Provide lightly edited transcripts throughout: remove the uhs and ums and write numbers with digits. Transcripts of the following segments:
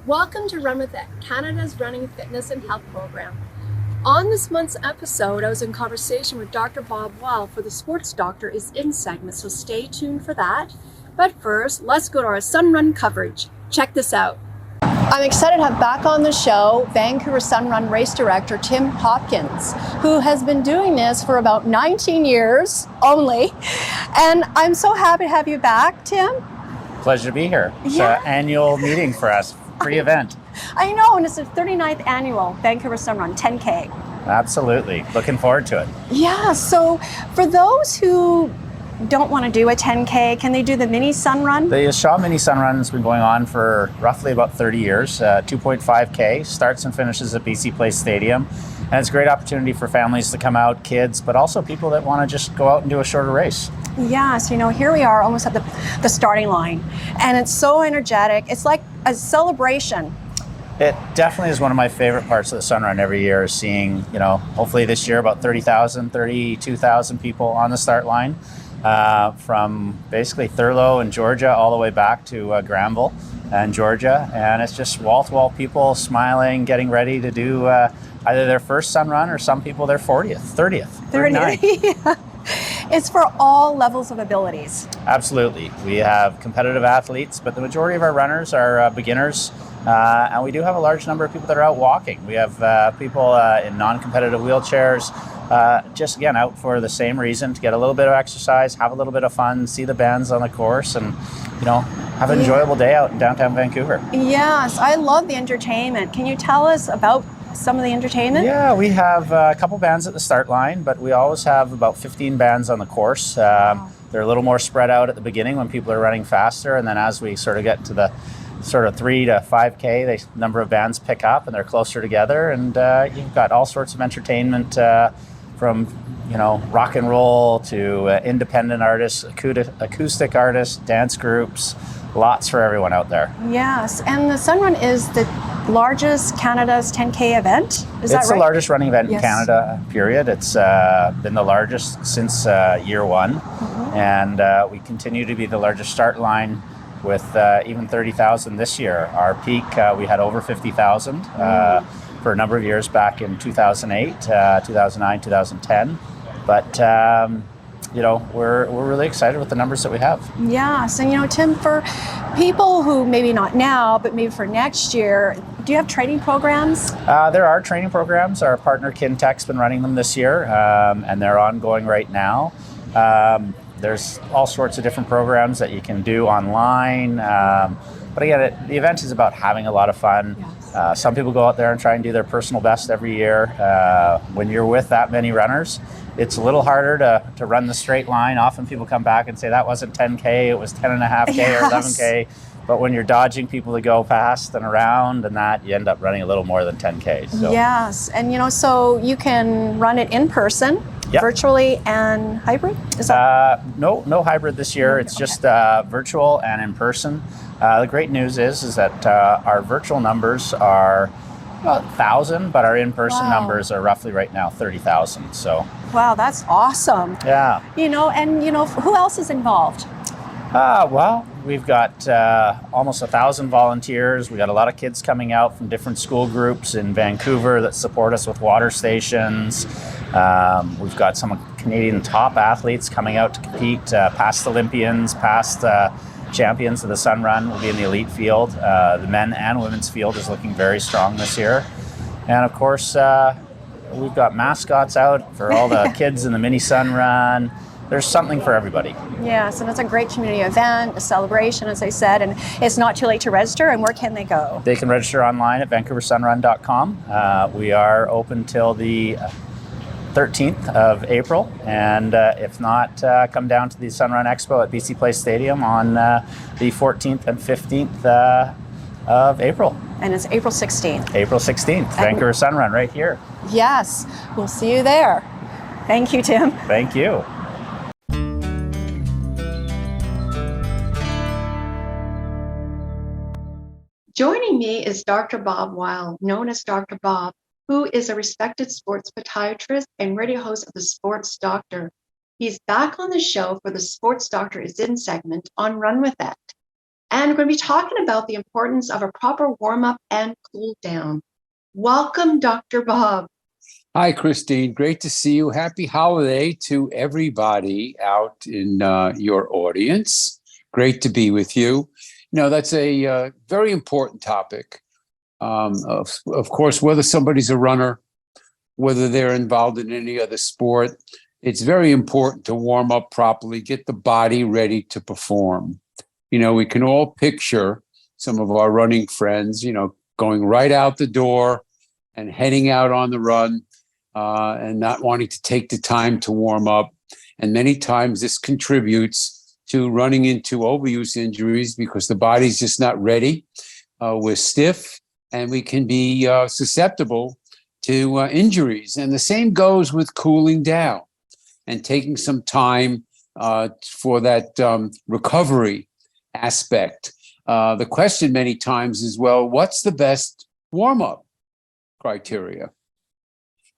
Welcome to Run With It, Canada's running fitness and health program. On this month's episode, I was in conversation with Dr. Bob Weil for the Sports Doctor is In segment, so stay tuned for that. But first, let's go to our Sun Run coverage. Check this out. I'm excited to have back on the show Vancouver Sun Run race director Tim Hopkins, who has been doing this for about 19 years only. And I'm so happy to have you back, Tim. Pleasure to be here. It's an annual meeting for us, free event. I know, and it's the 39th annual Vancouver Sun Run, 10K. Absolutely. Looking forward to it. Yeah, so for those who don't want to do a 10K, can they do the mini Sun Run? The Shaw Mini Sun Run has been going on for roughly about 30 years, 2.5K, starts and finishes at BC Place Stadium. And it's a great opportunity for families to come out, kids, but also people that want to just go out and do a shorter race. Yes, you know, here we are almost at the starting line, and it's so energetic. It's like a celebration. It definitely is one of my favorite parts of the Sun Run every year, is seeing, hopefully this year about 30,000, 32,000 people on the start line. From basically Thurlow in Georgia all the way back to Granville and Georgia. And it's just wall-to-wall people smiling, getting ready to do either their first Sun Run or some people their 40th, 30th, 39th. Yeah. It's for all levels of abilities. Absolutely. We have competitive athletes, but the majority of our runners are beginners. And we do have a large number of people that are out walking. We have people in non-competitive wheelchairs, just again out for the same reason, to get a little bit of exercise, have a little bit of fun, see the bands on the course, and have an enjoyable day out in downtown Vancouver. Yes, I love the entertainment. Can you tell us about some of the entertainment? Yeah, we have a couple bands at the start line, but we always have about 15 bands on the course. Wow. They're a little more spread out at the beginning when people are running faster, and then as we sort of get to the sort of 3 to 5K, the number of bands pick up and they're closer together, and you've got all sorts of entertainment from rock and roll to independent artists, acoustic artists, dance groups, lots for everyone out there. Yes, and the Sun Run is the largest Canada's 10K event, is that right? It's the largest running event in Canada, period. It's been the largest since year one, and we continue to be the largest start line with even 30,000 this year. Our peak, we had over 50,000 for a number of years back in 2008, 2009, 2010. But we're really excited with the numbers that we have. Yes, and Tim, for people who maybe not now, but maybe for next year, do you have training programs? There are training programs. Our partner Kintech's been running them this year, and they're ongoing right now. There's all sorts of different programs that you can do online. But again, the event is about having a lot of fun. Yes. Some people go out there and try and do their personal best every year. When you're with that many runners, it's a little harder to run the straight line. Often people come back and say, that wasn't 10K, it was 10.5K or 11K. But when you're dodging people to go past and around and that, you end up running a little more than 10K. So. Yes, and so you can run it in person, virtually and hybrid? Is that... No hybrid this year. It's just virtual and in person. The great news is that our virtual numbers are about 1,000, but our in-person numbers are roughly right now 30,000. So. Wow, that's awesome. Yeah. And who else is involved? Well, we've got almost 1,000 volunteers. We got a lot of kids coming out from different school groups in Vancouver that support us with water stations. We've got some Canadian top athletes coming out to compete, past Olympians, past champions of the Sun Run will be in the elite field. The men and women's field is looking very strong this year. And of course, we've got mascots out for all the kids in the mini Sun Run. There's something for everybody. Yes, and it's a great community event, a celebration, as I said, and it's not too late to register. And where can they go? They can register online at vancouversunrun.com. We are open till the 13th of April, and if not, come down to the Sun Run Expo at BC Place Stadium on the 14th and 15th of April. And it's April 16th. April 16th, Vancouver Sun Run right here. Yes, we'll see you there. Thank you, Tim. Thank you. Joining me is Dr. Bob Weil, known as Dr. Bob, who is a respected sports podiatrist and radio host of the Sports Doctor. He's back on the show for the Sports Doctor is In segment on Run With It. And we're going to be talking about the importance of a proper warm-up and cool down. Welcome, Dr. Bob. Hi, Christine. Great to see you. Happy holiday to everybody out in your audience. Great to be with you. That's a very important topic. Of course, whether somebody's a runner, whether they're involved in any other sport, it's very important to warm up properly, get the body ready to perform. We can all picture some of our running friends, going right out the door and heading out on the run and not wanting to take the time to warm up. And many times this contributes to running into overuse injuries because the body's just not ready. We're stiff and we can be susceptible to injuries. And the same goes with cooling down and taking some time for that recovery aspect. The question many times is, well, what's the best warm-up criteria?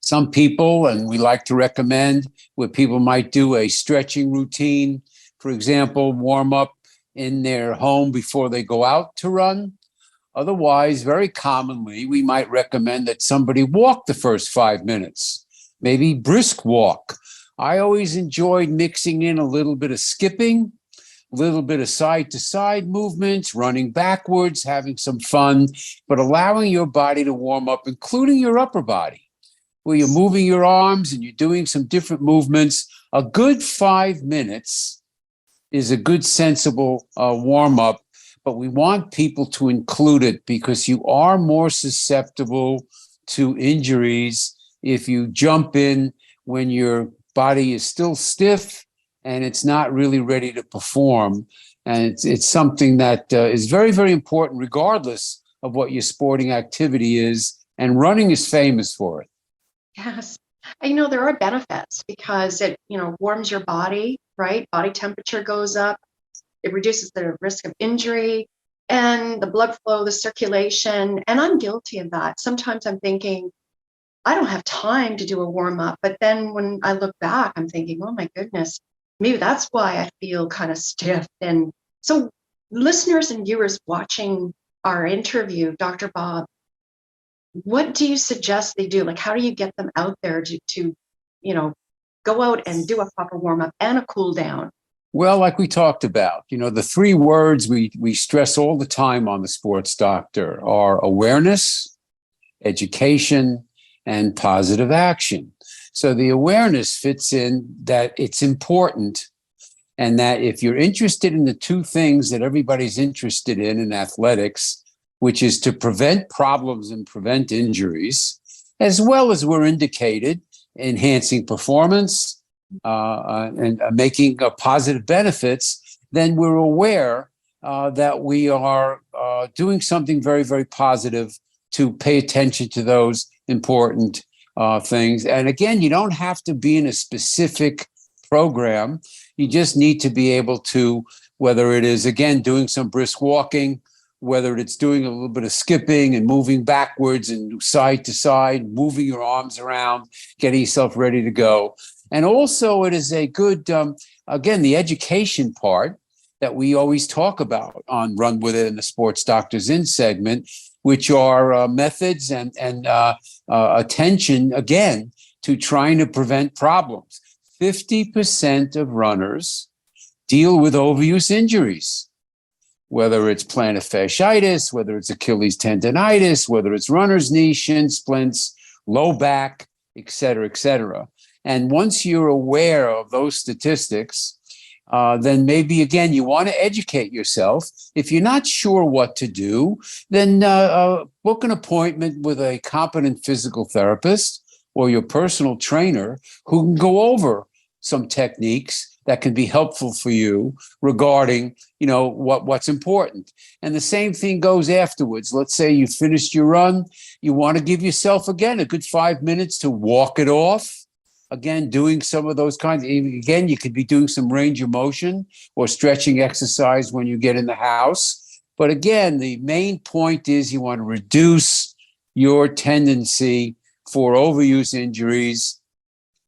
Some people, and we like to recommend, where people might do a stretching routine, for example, warm up in their home before they go out to run. Otherwise, very commonly, we might recommend that somebody walk the first 5 minutes, maybe brisk walk. I always enjoyed mixing in a little bit of skipping, a little bit of side-to-side movements, running backwards, having some fun, but allowing your body to warm up, including your upper body, where you're moving your arms and you're doing some different movements. A good 5 minutes is a good, sensible warm-up, but we want people to include it because you are more susceptible to injuries if you jump in when your body is still stiff and it's not really ready to perform. And it's something that is very, very important regardless of what your sporting activity is. And running is famous for it. Yes. There are benefits because it, warms your body, right? Body temperature goes up. It reduces the risk of injury and the blood flow, the circulation. And I'm guilty of that. Sometimes I'm thinking, I don't have time to do a warm up. But then when I look back, I'm thinking, oh my goodness, maybe that's why I feel kind of stiff. And so listeners and viewers watching our interview, Dr. Bob, what do you suggest they do? Like, how do you get them out there to go out and do a proper warm up and a cool down? Well, like we talked about, the three words we stress all the time on the Sports Doctor are awareness, education, and positive action. So the awareness fits in that it's important, and that if you're interested in the two things that everybody's interested in athletics, which is to prevent problems and prevent injuries, as well as we're indicated, enhancing performance and making positive benefits, then we're aware that we are doing something very, very positive to pay attention to those important things. And again, you don't have to be in a specific program. You just need to be able to, whether it is, again, doing some brisk walking, whether it's doing a little bit of skipping and moving backwards and side to side, moving your arms around, getting yourself ready to go. And also it is a good, again, the education part that we always talk about on Run With It in the Sports Doctors In segment, which are methods and attention, again, to trying to prevent problems. 50% of runners deal with overuse injuries, whether it's plantar fasciitis, whether it's Achilles tendonitis, whether it's runner's knee, shin splints, low back, et cetera, et cetera. And once you're aware of those statistics, then maybe, again, you want to educate yourself. If you're not sure what to do, then book an appointment with a competent physical therapist or your personal trainer who can go over some techniques that can be helpful for you regarding, what's important. And the same thing goes afterwards. Let's say you finished your run. You want to give yourself, again, a good 5 minutes to walk it off. Again, doing some of those kinds. Again, you could be doing some range of motion or stretching exercise when you get in the house. But again, the main point is you want to reduce your tendency for overuse injuries,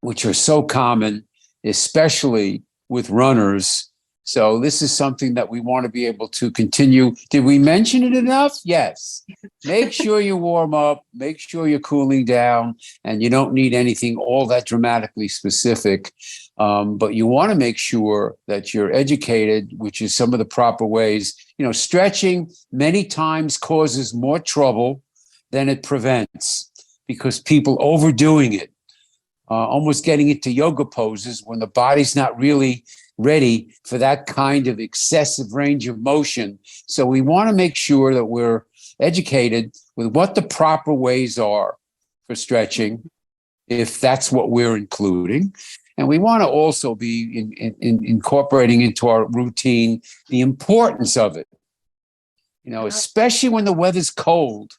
which are so common, especially with runners So this is something that we want to be able to continue. Did we mention it enough? Yes. Make sure you warm up, make sure you're cooling down, and you don't need anything all that dramatically specific. But you want to make sure that you're educated, which is some of the proper ways. Stretching many times causes more trouble than it prevents because people overdoing it, almost getting into yoga poses when the body's not really ready for that kind of excessive range of motion. So we want to make sure that we're educated with what the proper ways are for stretching, if that's what we're including. And we want to also be incorporating into our routine the importance of it, especially when the weather's cold.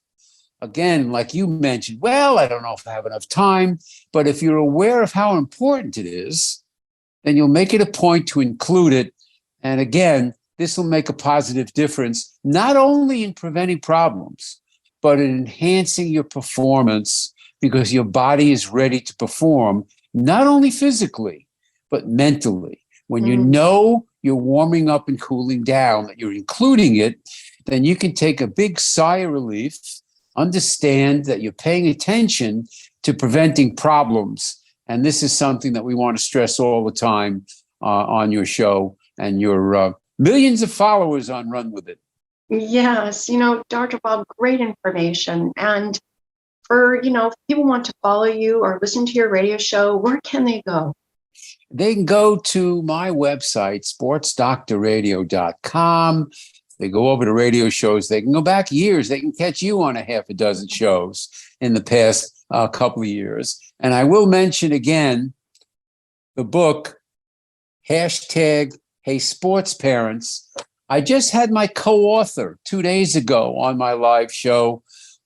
Again, like you mentioned, well, I don't know if I have enough time, but if you're aware of how important it is, then you'll make it a point to include it. And again, this will make a positive difference, not only in preventing problems, but in enhancing your performance because your body is ready to perform, not only physically, but mentally. When you know you're warming up and cooling down, that you're including it, then you can take a big sigh of relief, understand that you're paying attention to preventing problems. And this is something that we want to stress all the time on your show and your millions of followers on Run With It. Yes, Dr. Bob, great information. And for, if people want to follow you or listen to your radio show, where can they go? They can go to my website, sportsdoctorradio.com. They go over to radio shows. They can go back years. They can catch you on a half a dozen shows in the past couple of years. And I will mention again the book, hashtag Hey Sports Parents. I just had my co-author 2 days ago on my live show.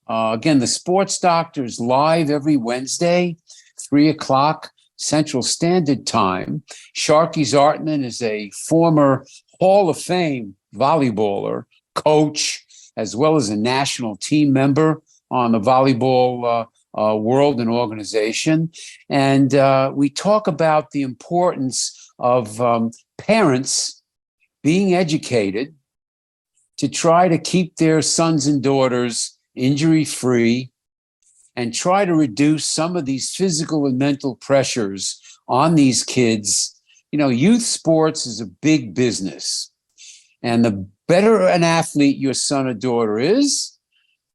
Again, the Sports Doctor is live every Wednesday, 3:00 Central Standard Time. Sharky Zartman is a former Hall of Fame volleyballer, coach, as well as a national team member on the volleyball world and organization. And we talk about the importance of parents being educated to try to keep their sons and daughters injury-free and try to reduce some of these physical and mental pressures on these kids. Youth sports is a big business. And the better an athlete your son or daughter is,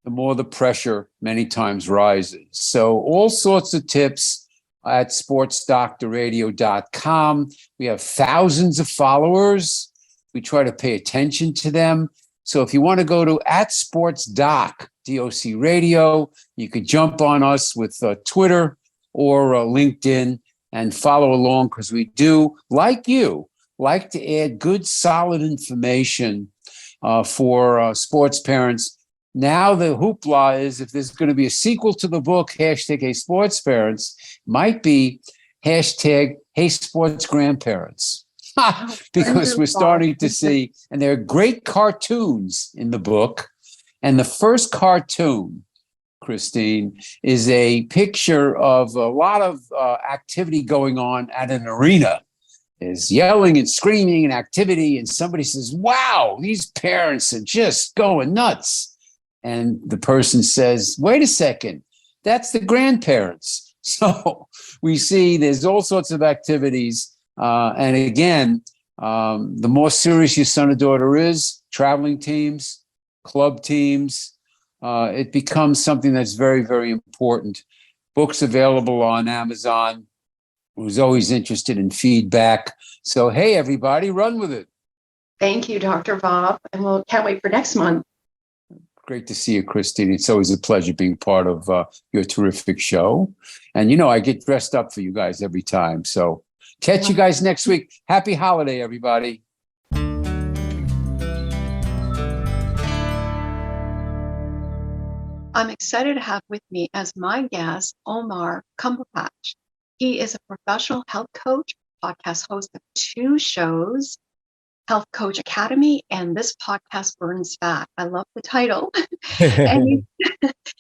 the more the pressure many times rises. So all sorts of tips at sportsdoctorradio.com. We have thousands of followers. We try to pay attention to them. So if you want to go to @sportsdoc, DOC Radio, you could jump on us with Twitter or LinkedIn and follow along because we do, like you, like to add good, solid information for sports parents. Now the hoopla is if there's going to be a sequel to the book, hashtag Hey Sports Parents, might be hashtag Hey Sports Grandparents. Because we're starting to see, and there are great cartoons in the book. And the first cartoon, Christine, is a picture of a lot of activity going on at an arena. There's yelling and screaming and activity. And somebody says, wow, these parents are just going nuts. And the person says, wait a second, that's the grandparents. So we see there's all sorts of activities. And again, the more serious your son or daughter is, traveling teams, club teams, it becomes something that's very, very important. Books available on Amazon. Who's always interested in feedback. So, hey, everybody, run with it. Thank you, Dr. Bob. And we'll can't wait for next month. Great to see you, Christine. It's always a pleasure being part of your terrific show. And, I get dressed up for you guys every time. So catch you guys next week. Happy holiday, everybody. I'm excited to have with me as my guest, Omar Cumberbatch. He is a professional health coach, podcast host of 2 shows, Health Coach Academy, and this podcast, Burns Fat. I love the title. and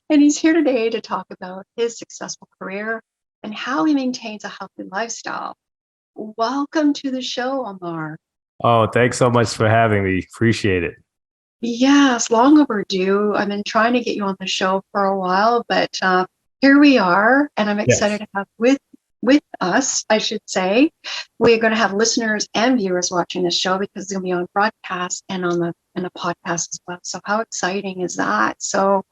he's here today to talk about his successful career and how he maintains a healthy lifestyle. Welcome to the show, Omar. Oh, thanks so much for having me. Appreciate it. Yes, long overdue. I've been trying to get you on the show for a while, but here we are, and I'm excited Yes. to have with us, I should say. We're going to have listeners and viewers watching this show because it's going to be on broadcast and on the podcast as well. So how exciting is that? So,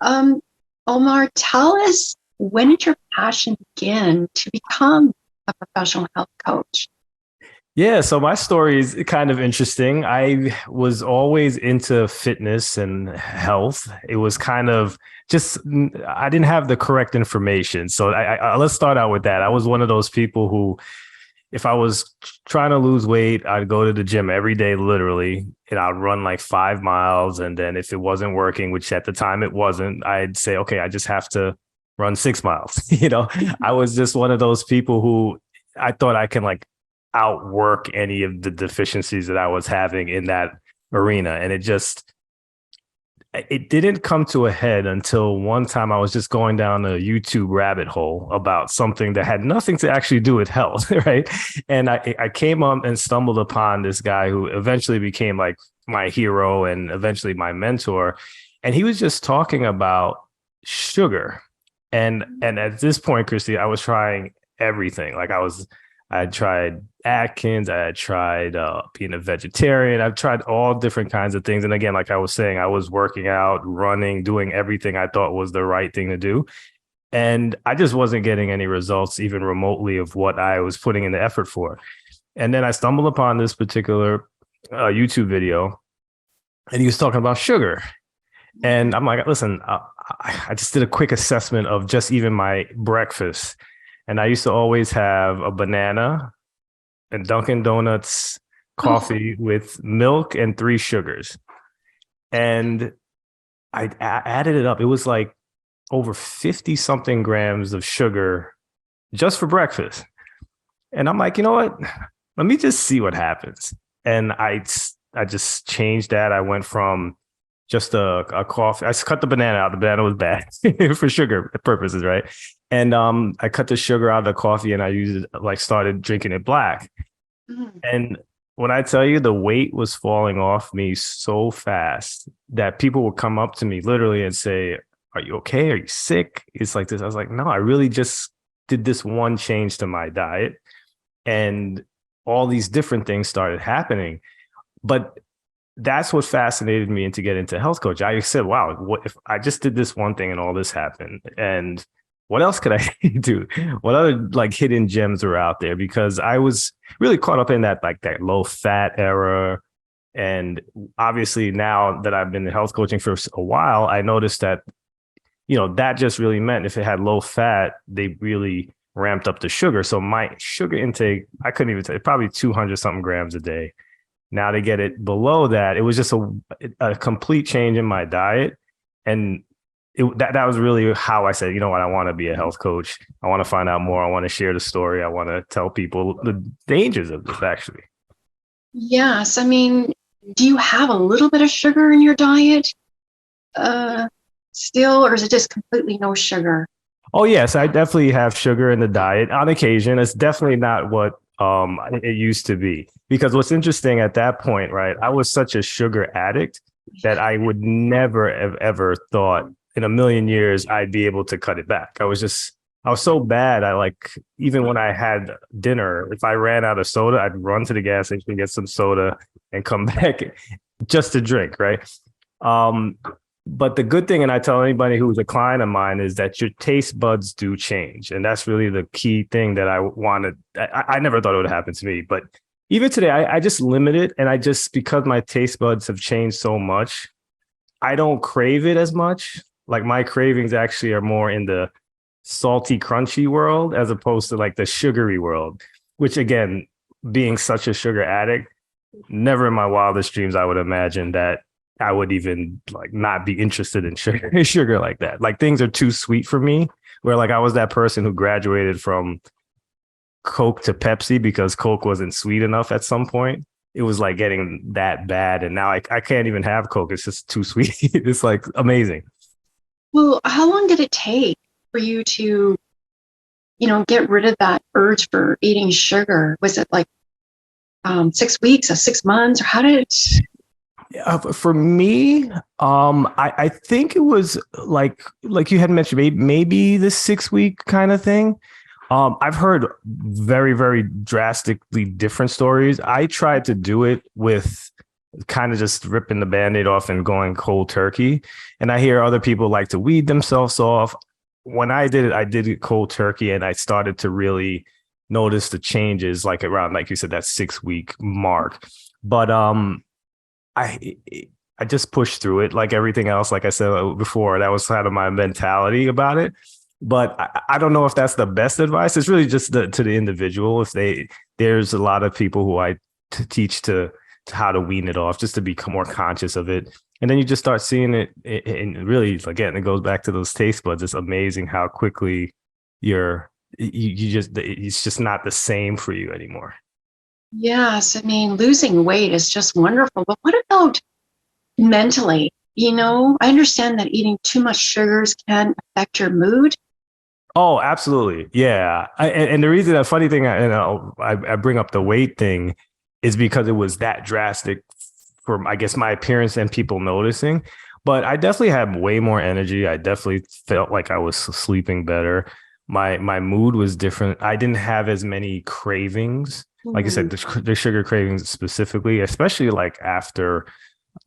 Omar, tell us, when did your passion begin to become a professional health coach? Yeah, so my story is kind of interesting. I was always into fitness and health. It was kind of just, I didn't have the correct information. So let's start out with that. I was one of those people who, if I was trying to lose weight, I'd go to the gym every day, literally, and I'd run like 5 miles. And then if it wasn't working, which at the time it wasn't, I'd say, okay, I just have to run 6 miles. I was just one of those people who I thought I can like outwork any of the deficiencies that I was having in that arena. And it didn't come to a head until one time I was just going down a YouTube rabbit hole about something that had nothing to actually do with health, right? And I came up and stumbled upon this guy who eventually became like my hero and eventually my mentor. And he was just talking about sugar. And at this point, Christy, I was trying everything. I tried Atkins. I had tried being a vegetarian. I've tried all different kinds of things. And again, like I was saying, I was working out, running, doing everything I thought was the right thing to do. And I just wasn't getting any results, even remotely, of what I was putting in the effort for. And then I stumbled upon this particular YouTube video, and he was talking about sugar. And I'm like, listen, I just did a quick assessment of just even my breakfast. And I used to always have a banana and Dunkin' Donuts coffee with milk and 3 sugars. And I added it up. It was like over 50 something grams of sugar just for breakfast. And I'm like, you know what? Let me just see what happens. And I just changed that. I went from just a coffee. I cut the banana out. The banana was bad for sugar purposes, right? And I cut the sugar out of the coffee and I used it, like started drinking it black. And when I tell you the weight was falling off me so fast that people would come up to me literally and say, "Are you okay? Are you sick?" It's like this. I was like, no, I really just did this one change to my diet and all these different things started happening. But that's what fascinated me into get into health coach. I said, wow, what if I just did this one thing and all this happened? And what else could I do? What other like hidden gems are out there? Because I was really caught up in that like that low fat era. And obviously now that I've been in health coaching for a while, I noticed that, that just really meant if it had low fat, they really ramped up the sugar. So my sugar intake, I couldn't even tell you, probably 200 something grams a day. Now to get it below that, it was just a complete change in my diet. And that was really how I said, you know what, I want to be a health coach. I want to find out more. I want to share the story. I want to tell people the dangers of this, actually. Yes, I mean, do you have a little bit of sugar in your diet still, or is it just completely no sugar? Oh, yes, I definitely have sugar in the diet on occasion. It's definitely not what it used to be. Because what's interesting at that point, right, I was such a sugar addict that I would never have ever thought in a million years I'd be able to cut it back. I was so bad. Even when I had dinner, if I ran out of soda, I'd run to the gas station, get some soda and come back just to drink, right? But the good thing, and I tell anybody who's a client of mine, is that your taste buds do change. And that's really the key thing that I wanted. I never thought it would happen to me, but even today, I just limit it. And because my taste buds have changed so much, I don't crave it as much. Like my cravings actually are more in the salty, crunchy world as opposed to like the sugary world, which again, being such a sugar addict, never in my wildest dreams I would imagine that I would even like not be interested in sugar like that. Like things are too sweet for me, where like I was that person who graduated from Coke to Pepsi because Coke wasn't sweet enough at some point. It was like getting that bad. And now I can't even have Coke. It's just too sweet. It's like amazing. Well, how long did it take for you to, get rid of that urge for eating sugar? Was it like 6 weeks or 6 months, or how did it? For me, I think it was like you had mentioned, maybe the 6 week kind of thing. I've heard very, very drastically different stories. I tried to do it with kind of just ripping the Band-Aid off and going cold turkey. And I hear other people like to weed themselves off. When I did it cold turkey, and I started to really notice the changes like around, like you said, that 6 week mark. But I just pushed through it like everything else. Like I said before, that was kind of my mentality about it. But I don't know if that's the best advice. It's really just to the individual. There's a lot of people who I teach to how to wean it off, just to become more conscious of it. And then you just start seeing it. And really, again, it goes back to those taste buds. It's amazing how quickly it's just not the same for you anymore. Yes, I mean, losing weight is just wonderful. But what about mentally? I understand that eating too much sugars can affect your mood. Oh, absolutely. Yeah. And the reason, a funny thing, I bring up the weight thing is because it was that drastic for, I guess, my appearance and people noticing. But I definitely had way more energy. I definitely felt like I was sleeping better. My mood was different. I didn't have as many cravings. Like I said, the sugar cravings specifically, especially like after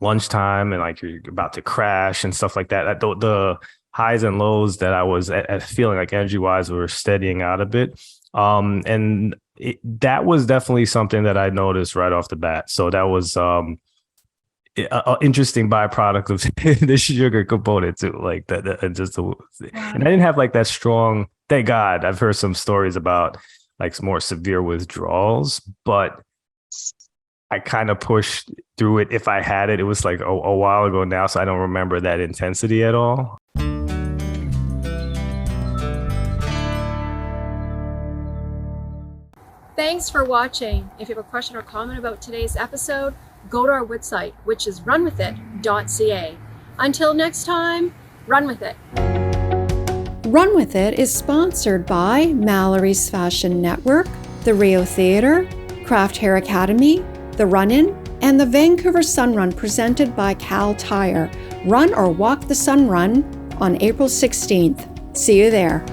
lunchtime and like you're about to crash and stuff like that. The highs and lows that I was at feeling like energy wise were steadying out a bit. That was definitely something that I noticed right off the bat. So that was an interesting byproduct of the sugar component too. Like that and I didn't have like that strong. Thank God, I've heard some stories about like more severe withdrawals, but I kind of pushed through it. If I had it, it was like a while ago now, so I don't remember that intensity at all. Thanks for watching. If you have a question or comment about today's episode, go to our website, which is runwithit.ca. Until next time, run with it. Run With It is sponsored by Mallory's Fashion Network, the Rio Theatre, Craft Hair Academy, The Run-In, and the Vancouver Sun Run presented by Cal Tire. Run or walk the Sun Run on April 16th. See you there.